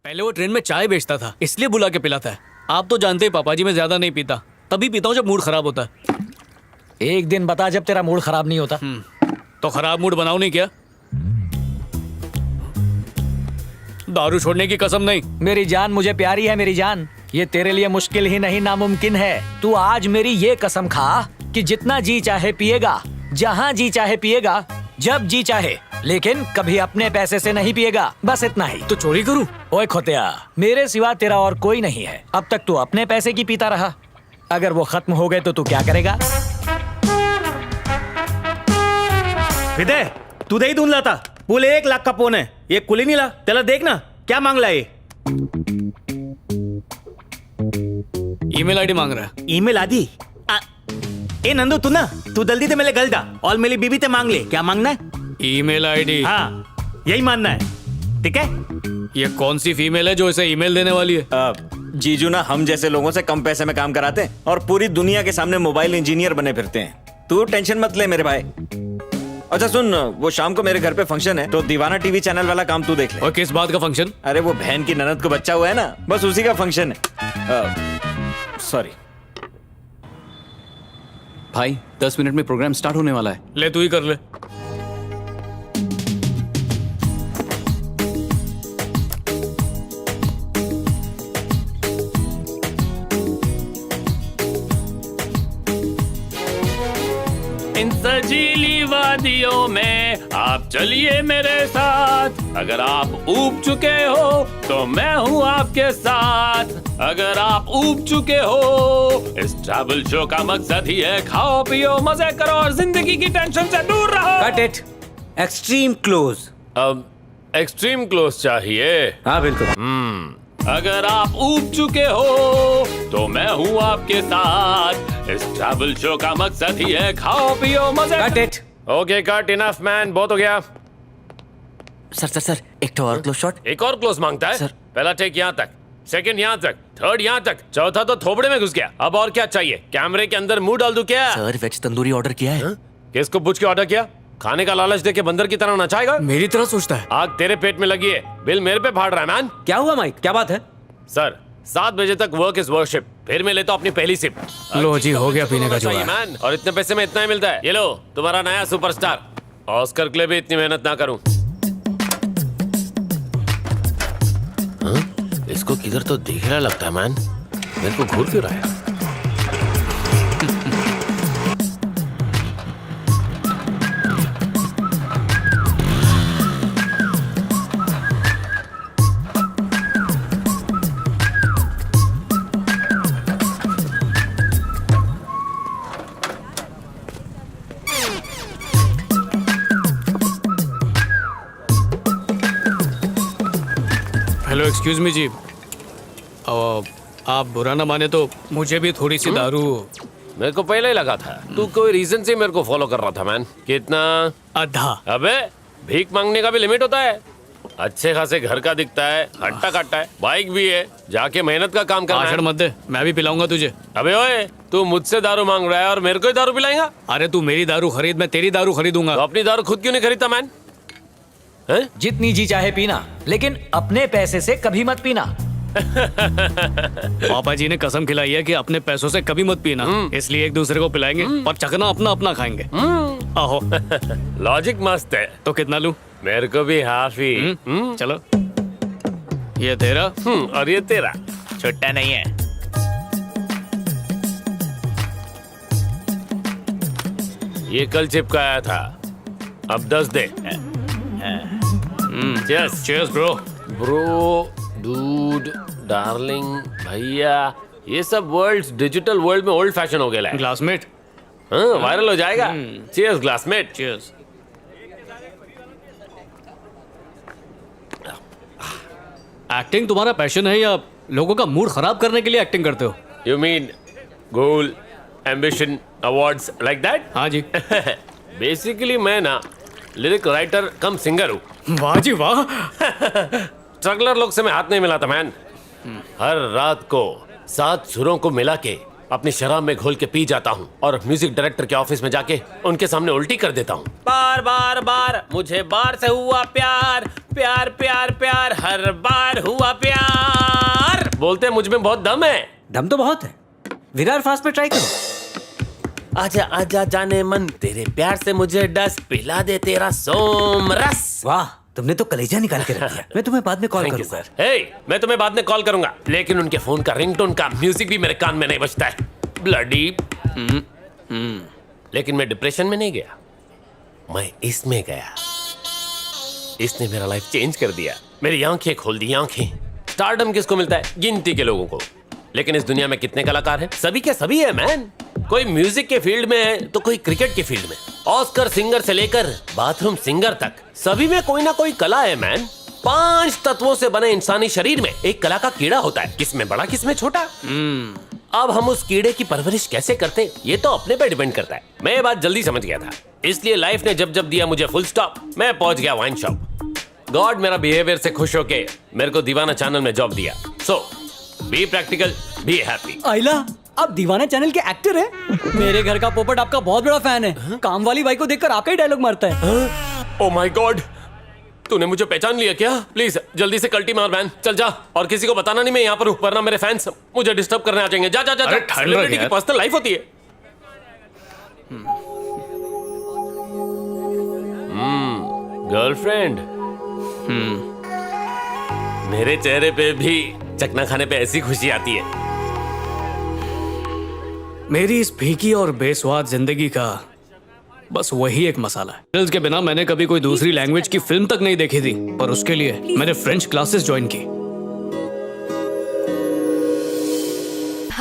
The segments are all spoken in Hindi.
पहले वो ट्रेन में चाय बेचता था, इसलिए बुला के पिलाता है। आप तो जानते हैं पापा जी, मैं ज्यादा नहीं पीता, तभी पीता हूँ जब मूड खराब होता है। एक दिन बता जब तेरा मूड खराब नहीं होता। तो खराब मूड बनाओ नहीं क्या? दारू छोड़ने की कसम नहीं। मेरी जान मुझे प्यारी है, मेरी जान। ये तेरे लिए मुश्किल ही नहीं नामुमकिन है। तू आज मेरी ये कसम खा कि जितना जी चाहे पिएगा, जहाँ जी चाहे पिएगा, जब जी चाहे, लेकिन कभी अपने पैसे से नहीं पिएगा। बस इतना ही। तो चोरी करूं? ओए खोतिया, मेरे सिवा तेरा और कोई नहीं है। अब तक तू अपने पैसे की पीता रहा, अगर वो खत्म हो गए तो तू क्या करेगा? विदय, तू दही धुंधला था, बोले 1 लाख का फोन है, ये कुली नहीं ला। त्याला देख ना क्या मांग ला ये। ईमेल आईडी मांग रहा है। ईमेल आदि ए नंदू, तू जल्दी से मेरे गल जा और मेरी बीबी से मांग ले। क्या मांगना है? Email ID. हाँ, यही मानना है, ठीक है? ये कौन सी फीमेल है जो इसे ईमेल देने वाली है? जीजू ना हम जैसे लोगों से कम पैसे में काम कराते हैं और पूरी दुनिया के सामने मोबाइल इंजीनियर बने फिरते हैं। तू टेंशन मत ले मेरे भाई। अच्छा सुन, वो शाम को मेरे घर पे फंक्शन है, तो दीवाना टीवी चैनल वाला काम तू देख ले। और किस बात का फंक्शन? अरे वो बहन की ननद को बच्चा हुआ है ना, बस उसी का फंक्शन है। सॉरी भाई, 10 मिनट में प्रोग्राम स्टार्ट होने वाला है। ले तू ही कर ले। इन सजीली वादियों में आप चलिए मेरे साथ। अगर आप ऊब चुके हो तो मैं हूँ आपके साथ। अगर आप ऊब चुके हो, इस ट्रैवल शो का मकसद ही है खाओ पियो मजे करो और जिंदगी की टेंशन से दूर रहो। Cut it, extreme close. अब एक्सट्रीम क्लोज चाहिए? हाँ बिल्कुल। अगर आप ऊब चुके हो तो मैं हूँ आपके साथ। इस ट्रैवल शो का मकसद ही है खाओ पियो मजे। Cut it. Okay cut, enough man, बहुत हो गया। सर एक तो और क्लोज शॉट। एक और क्लोज मांगता है? सर। पहला टेक यहाँ तक, सेकंड यहाँ तक, थर्ड यहाँ तक, चौथा तो थोबड़े में घुस गया। अब और क्या चाहिए? कैमरे के अंदर मुंह डाल दूं क्या? सर वेज तंदूरी ऑर्डर किया है। किसको पूछ के ऑर्डर किया? खाने का लालच देके बंदर की तरह नचाएगा? मेरी तरह सोचता है। आग तेरे पेट में लगी है, बिल मेरे पे फाड़ रहा है मैन। क्या हुआ माइक, क्या बात है? सर 7 बजे तक वर्क इज वर्शिप, फिर मैं लेता हूँ अपनी पहली सिप। लो जी, हो गया पीने का जुगाड़। मैन, और इतने पैसे में इतना ही मिलता है। ये लो तुम्हारा नया सुपरस्टार। ऑस्कर के लिए भी इतनी मेहनत ना करूं। इसको किधर तो दिख रहा लगता है मैन, मेरे को घूर क्यों रहा है? हेलो, एक्सक्यूज मी जी, आप बुरा ना माने तो मुझे भी थोड़ी सी दारू। मेरे को पहले ही लगा था तू कोई रीजन से मेरे को फॉलो कर रहा था मैन। कितना? आधा। अबे भीख मांगने का भी लिमिट होता है। अच्छे खासे घर का दिखता है, हट्टा कट्टा है, बाइक भी है, जाके मेहनत का काम करना भाषण है। मत दे, मैं भी पिलाऊंगा तुझे। अबे ओए, तू मुझसे दारू मांग रहा है और मेरे को ही दारू पिलाएगा? अरे तू मेरी दारू खरीद, मैं तेरी दारू खरीदूंगा। तो अपनी दारू खुद क्यों नहीं खरीदता मैन? हैं? जितनी जी चाहे पीना, लेकिन अपने पैसे से कभी मत पीना। पापा जी ने कसम खिलाई है कि अपने पैसों से कभी मत पीना, इसलिए एक दूसरे को पिलाएंगे पर चखना अपना अपना खाएंगे। आहो। लॉजिक मस्त है। तो कितना लूं? मेरे को भी हाफ ही। चलो, ये तेरा और ये तेरा। छुट्टा नहीं है। ये कल चिपकाया था, अब 10 दे। Cheers. Cheers bro. Bro, dude, darling, भैया, ये सब वर्ड्स डिजिटल वर्ल्ड में ओल्ड फैशन हो गया है। ग्लासमेट। हाँ, वायरल हो जाएगा। Cheers glassmate. चीयर्स। एक्टिंग तुम्हारा पैशन है या लोगों का मूड खराब करने के लिए एक्टिंग करते हो? You mean goal, ambition, awards like that? हाँ जी। बेसिकली मैं ना लिरिक राइटर कम सिंगर हूँ। वाह जी वाह। स्ट्रगलर लोग से मैं हाथ नहीं मिलाता मैन। हर रात को 7 सुरों को मिला के अपनी शराब में घोल के पी जाता हूँ और म्यूजिक डायरेक्टर के ऑफिस में जाके उनके सामने उल्टी कर देता हूँ। बार बार बार मुझे बार से हुआ प्यार, प्यार प्यार प्यार, हर बार हुआ प्यार। बोलते मुझ में बहुत दम है। दम तो बहुत है, विरार फास्ट पे ट्राई करो। आजा आजा जाने मन, तेरे प्यार से मुझे डस, पिला दे तेरा सोम रस। वाह, तुमने तो कलेजा निकाल के रख दिया। मैं तुम्हें बाद में कॉल थैंक यू करूंगा। सर। हे, मैं तुम्हें बाद में कॉल करूंगा, लेकिन उनके फोन का रिंगटोन का म्यूजिक भी मेरे कान में नहीं बजता है। ब्लडी। लेकिन मैं डिप्रेशन में नहीं गया, मैं इसमें गया। इसने मेरा लाइफ चेंज कर दिया, मेरी आंखें खोल दी आंखें। स्टारडम किसको मिलता है? गिनती के लोगों को। लेकिन इस दुनिया में कितने कलाकार हैं? सभी के सभी है मैन। कोई म्यूजिक के फील्ड में है तो कोई क्रिकेट के फील्ड में। ऑस्कर सिंगर से लेकर बाथरूम सिंगर तक सभी में कोई ना कोई कला है मैन। 5 तत्वों से बने इंसानी शरीर में एक कला का कीड़ा होता है, किसमें बड़ा किसमें छोटा। अब हम उस कीड़े की परवरिश कैसे करते, ये तो अपने पे डिपेंड करता है। मैं ये बात जल्दी समझ गया था, इसलिए लाइफ ने जब जब दिया मुझे फुल स्टॉप, मैं पहुंच गया वाइन शॉप। गॉड मेरा बिहेवियर से खुश होके मेरे को दीवाना चैनल में जॉब दिया। सो बी प्रैक्टिकल, बी हैप्पी। आइला, आप दीवाना चैनल के एक्टर हैं? मेरे घर का पोपट आपका बहुत बड़ा फैन है। काम वाली बाई को देखकर आपका ही डायलॉग मारता है। ओ माय गॉड, तूने मुझे पहचान लिया क्या? प्लीज जल्दी से कल्टी मार मैन, चल जा। और किसी को बताना नहीं मैं यहाँ पर हूँ, वरना मेरे फैंस मुझे डिस्टर्ब करने आ जाएंगे। जा जा जा, अरे ठंड सेलिब्रिटी की यार। पर्सनल लाइफ होती है। गर्लफ्रेंड। मेरे चेहरे पे भी चकना खाने पे ऐसी खुशी आती है। मेरी इस फीकी और बेस्वाद जिंदगी का बस वही एक मसाला है। फिल्म्स के बिना मैंने कभी कोई दूसरी लैंग्वेज की फिल्म तक नहीं देखी थी, पर उसके लिए मैंने फ्रेंच क्लासेस ज्वाइन की।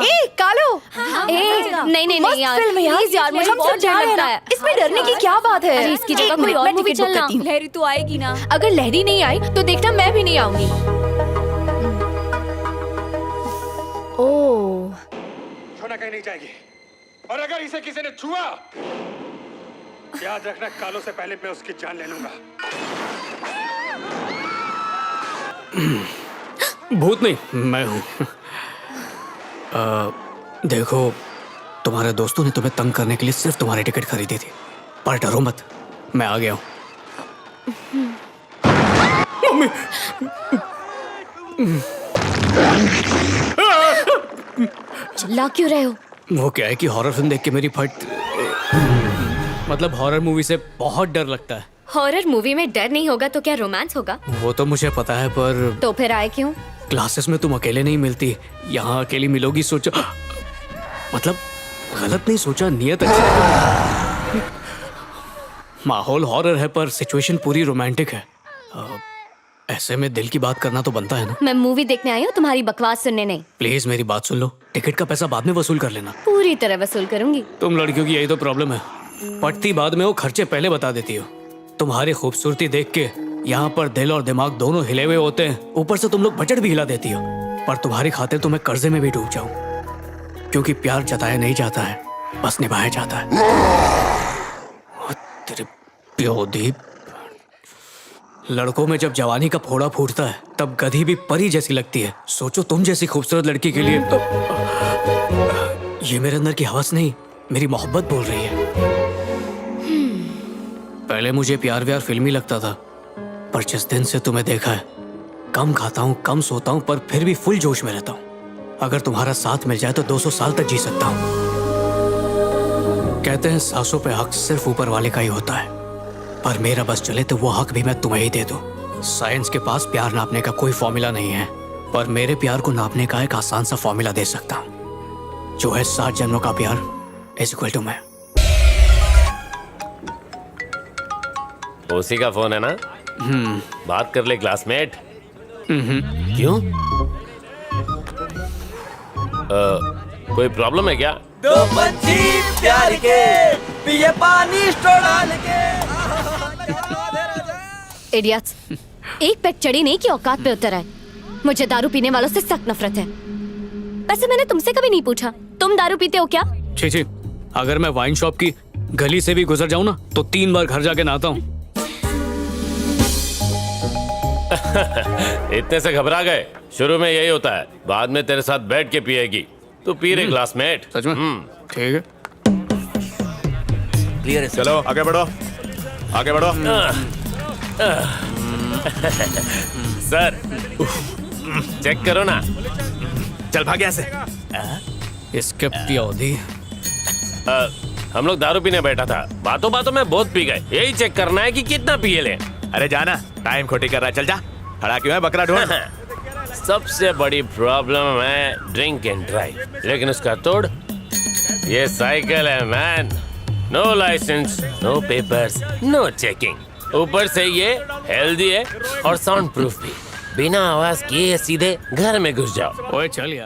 ए कालो, नहीं नहीं नहीं यार, फिल्म यार, यार मुझे बहुत डर लगता है। इसमें डरने की क्या बात है? अरे इसकी जगह कोई और मूवी चलना। लहरी तो आएगी ना? अगर लहरी नहीं आई तो देखना मैं भी नहीं आऊंगी। ओह, सोना कहीं नहीं जाएगी, और अगर इसे किसी ने छुआ, याद रखना कालो से पहले मैं उसकी जान ले लूंगा। भूत नहीं, मैं हूँ। देखो, तुम्हारे दोस्तों ने तुम्हें तंग करने के लिए सिर्फ तुम्हारी टिकट खरीदी थी, पर डरो मत, मैं आ गया हूँ। मम्मी। चिल्ला क्यों रहे हो? वो क्या है कि हॉरर फिल्म देख के मेरी मतलब हॉरर मूवी से बहुत डर लगता है। हॉरर मूवी में डर नहीं होगा तो क्या रोमांस होगा? वो तो मुझे पता है, पर तो फिर आए क्यों? क्लासेस में तुम अकेले नहीं मिलती, यहाँ अकेली मिलोगी सोचा। मतलब गलत नहीं सोचा, नियत अच्छी। माहौल हॉरर है पर सिचुएशन पूरी रोमांटिक है। ऐसे में दिल की बात करना तो बनता है ना। मैं मूवी देखने आई हूँ, तुम्हारी बकवास सुनने नहीं। प्लीज मेरी बात सुन लो, टिकट का पैसा बाद में वसूल कर लेना। पूरी तरह वसूल करूंगी। तुम लड़कियों की यही तो प्रॉब्लम है, पटती बाद में वो खर्चे पहले बता देती हो। तुम्हारी खूबसूरती देख के यहाँ पर दिल और दिमाग दोनों हिले हुए होते हैं, ऊपर से तुम लोग बजट भी हिला देती हो। पर तुम्हारी खातिर तो मैं कर्जे में भी डूब जाऊं, क्योंकि प्यार जताया नहीं जाता है, बस निभाया जाता है। तेरे प्योदीप, लड़कों में जब जवानी का फोड़ा फूटता है तब गधी भी परी जैसी लगती है। सोचो तुम जैसी खूबसूरत लड़की के लिए। ये मेरे अंदर की हवस नहीं, मेरी मोहब्बत बोल रही है। पहले मुझे प्यार व्यार फिल्मी लगता था, पर जिस दिन से तुम्हें देखा है, कम खाता हूँ, कम सोता हूँ, पर फिर भी फुल जोश में रहता हूँ। अगर तुम्हारा साथ मिल जाए तो 200 साल तक जी सकता हूँ। कहते हैं सांसों पे हक सिर्फ ऊपर वाले का ही होता है, पर मेरा बस चले तो वो हक भी मैं तुम्हें ही दे दूं। साइंस के पास प्यार नापने का कोई फॉर्मूला नहीं है, पर मेरे प्यार को नापने का एक आसान सा फॉर्मूला दे सकता हूँ, जो है 7 जन्मों का प्यार इज इक्वल टू मैं। उसी का फोन है ना? बात कर ले क्लासमेट। क्यों? कोई प्रॉब्लम है क्या? दो पंछी प्यार के पिए पानी स्टोर डाल के। इडियट्स, एक पैक चढ़ी नहीं कि औकात पे उतर आए। मुझे दारू पीने वालों से सख्त नफरत है। वैसे मैंने तुमसे कभी नहीं पूछा, तुम दारू पीते हो क्या? छी छी, अगर मैं वाइन शॉप की गली से भी गुजर जाऊं ना तो 3 बार घर जाके नहाता हूँ। इतने से घबरा गए? शुरू में यही होता है, बाद में तेरे साथ बैठ के पिएगी। तू पी रे क्लासमेट। सच में? ठीक है। क्लियर है सर। चलो आगे बढ़ो, आगे बढ़ो। सर चेक करो ना। चल भाग यहाँ से। इसके अवधि हम लोग दारू पीने बैठा था, बातों बातों में बहुत पी गए। यही चेक करना है कि कितना पिए ले। अरे जाना, टाइम खोटी कर रहा है, चल जा। खड़ा क्यों है, बकरा ढूंढ। सबसे बड़ी प्रॉब्लम है ड्रिंक एंड ड्राइव, लेकिन उसका तोड़ ये साइकिल है man. No licence, no papers, no checking. ऊपर से ये हेल्दी है और साउंड प्रूफ भी। बिना आवाज किए सीधे घर में घुस जाओ। ओए चल यार।